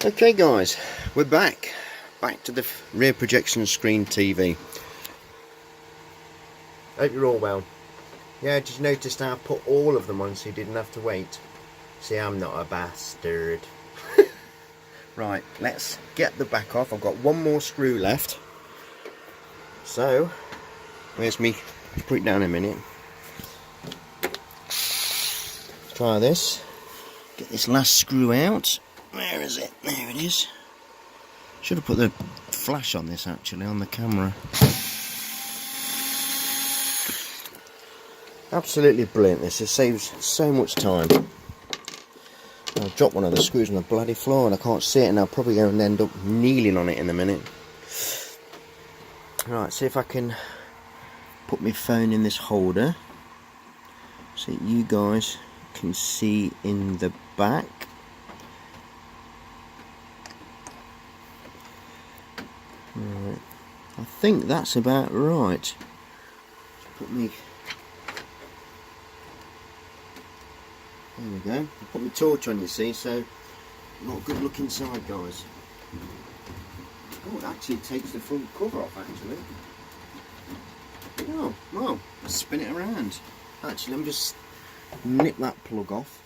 Okay guys, we're back to the rear projection screen TV. Hope you're all well. Yeah, did you notice how I put all of them on so you didn't have to wait? See, I'm not a bastard. Right, let's get the back off. I've got one more screw left. So, where's me? Let's put it down a minute. Let's try this. Get this last screw out. Where is it? There it is. Should have put the flash on this actually, on the camera. Absolutely brilliant this. It saves so much time. I've dropped one of the screws on the bloody floor and I can't see it, and I'll probably go and end up kneeling on it in a minute. Right, see if I can put my phone in this holder so you guys can see in the back. Right, I think that's about right. Let's put me. There we go. I put my torch on, you see, so not a good look inside, guys. Oh, it actually takes the front cover off, actually. Oh, well, let's spin it around. Actually, let me just nip that plug off,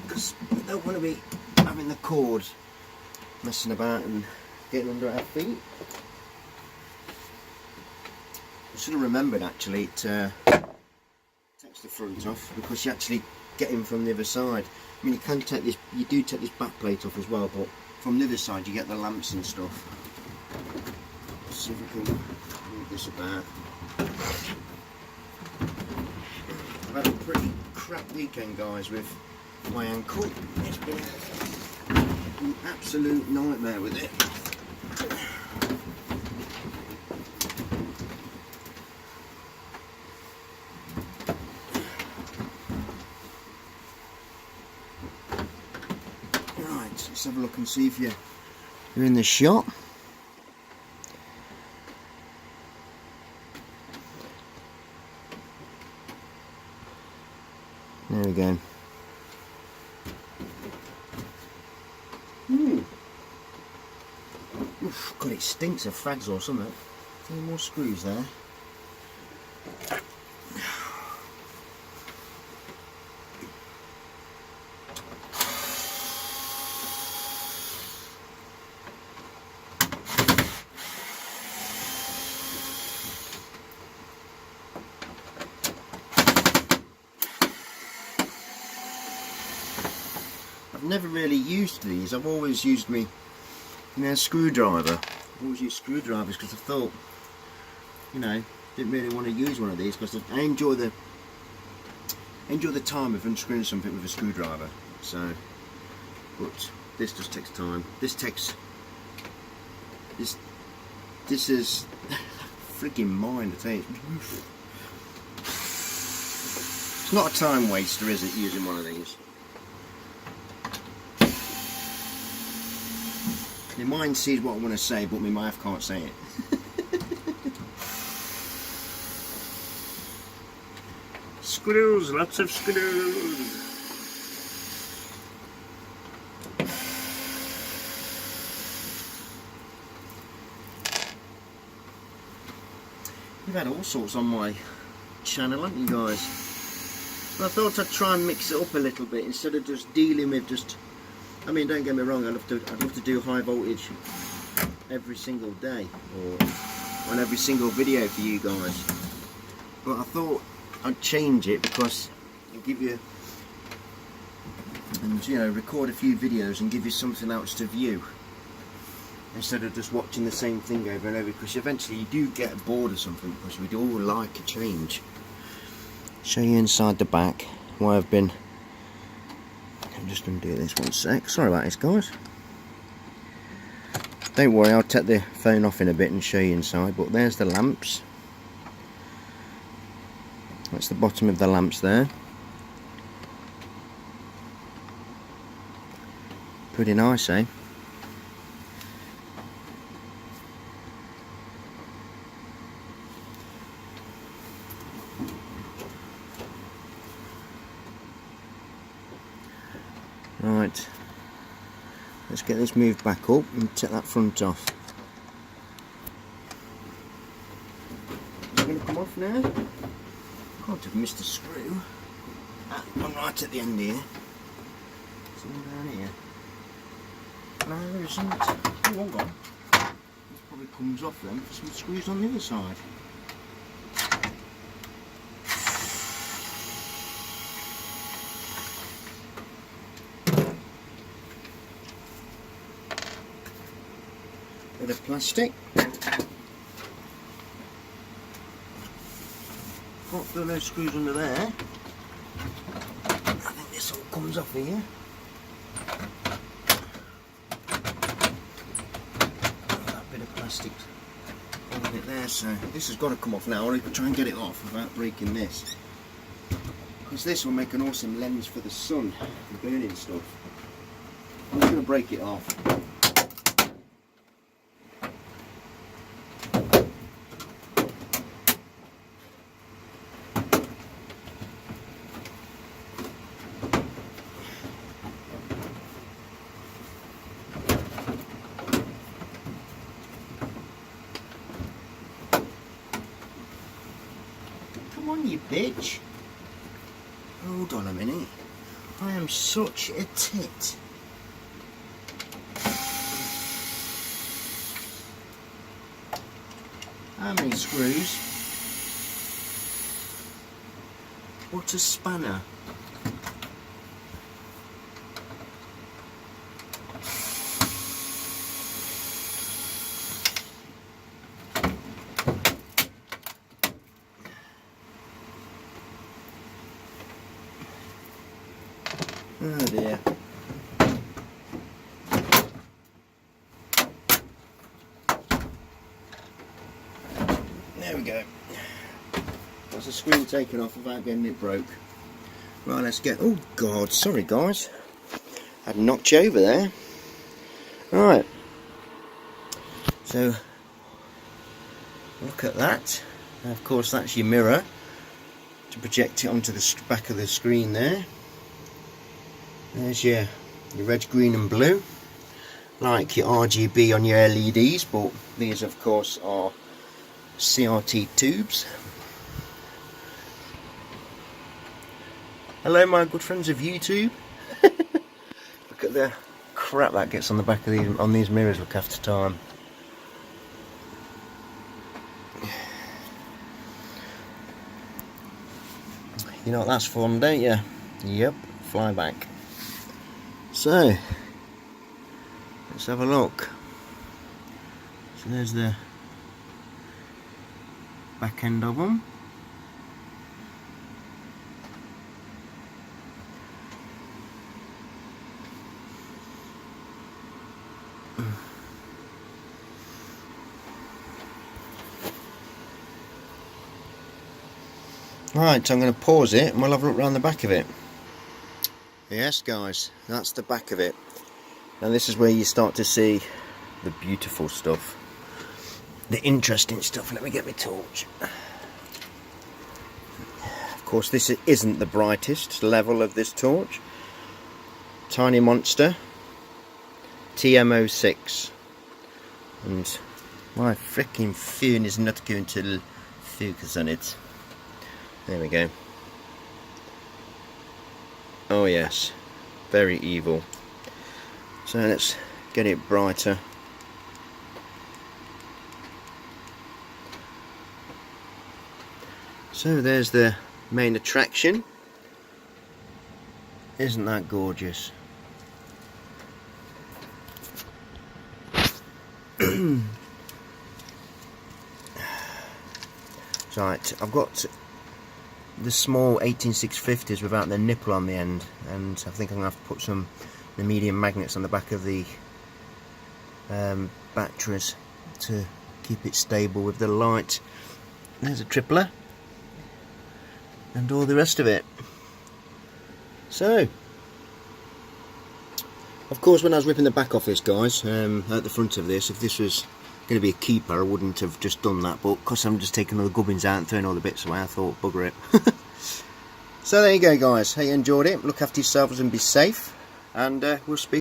because we don't want to be having the cord messing about and getting under our feet. I should have remembered, actually, it takes the front off because you actually get in from the other side. I mean, you can take this, you do take this back plate off as well, but from the other side you get the lamps and stuff. Let's see if we can move this about. I've had a pretty crap weekend, guys, with my ankle. It's been an absolute nightmare with it. Let's have a look and see if you're in the shot. There we go. Oof, God, it stinks of fags or something. A few more screws there. I've never really used these. I've always used me, screwdriver. I've always used screwdrivers because I thought, didn't really want to use one of these because I enjoy the time of unscrewing something with a screwdriver. So, but this just takes time. This is freaking mine to take. It's not a time waster, is it, using one of these? My mind sees what I want to say, but my mouth can't say it. Screws, lots of screws. You've had all sorts on my channel, haven't you guys? I thought I'd try and mix it up a little bit instead of just dealing with just. I mean, don't get me wrong, I'd love to do high voltage every single day or on every single video for you guys. But I thought I'd change it because I'll give you, and record a few videos and give you something else to view instead of just watching the same thing over and over, because eventually you do get bored of something, because we do all like a change. Show you inside the back why I've been. I'm just going to do this one sec. Sorry about this, guys. Don't worry, I'll take the phone off in a bit and show you inside. But there's the lamps. That's the bottom of the lamps there. Pretty nice, eh? Right, let's get this moved back up and take that front off. Is it going to come off now? Can't have missed a screw. One right at the end here. Something down here. No, there isn't. Oh, hold on. This probably comes off then for some screws on the other side. Bit of plastic. Got those screws under there. I think this all comes off here. That bit of plastic holding it there, so this has got to come off now. I can try and get it off without breaking this, because this will make an awesome lens for the sun, for burning stuff. I'm just going to break it off. Come on, you bitch. Hold on a minute. I am such a tit. How many screws? What a spanner. Oh dear. There we go. That's a screen taken off without getting it broke. Right, let's get... Oh God, sorry guys. I'd knocked you over there. Right. So, look at that. And of course that's your mirror to project it onto the back of the screen there. There's your red, green and blue, like your RGB on your LEDs, but these of course are CRT tubes. Hello my good friends of YouTube. Look at the crap that gets on the back of these mirrors, look, after time. You know what that's for, don't you? Yep, fly back. So, let's have a look. So there's the back end of them. Right, so I'm going to pause it and we'll have a look around the back of it. Yes guys, that's the back of it. And this is where you start to see the beautiful stuff, the interesting stuff. Let me get my torch. Of course this isn't the brightest level of this torch. Tiny Monster TM06, and my freaking phone is not going to focus on it. There we go. Oh yes, very evil. So let's get it brighter. So there's the main attraction. Isn't that gorgeous? Right, I've got the small 18650s without the nipple on the end, and I think I'm going to have to put the medium magnets on the back of the batteries to keep it stable with the light. There's a tripler and all the rest of it. So, of course, when I was ripping the back off this, guys, at the front of this, if this was going to be a keeper, I wouldn't have just done that, but because I'm just taking all the gubbins out and throwing all the bits away, I thought bugger it. So there you go guys, hope you enjoyed it. Look after yourselves and be safe, and we'll speak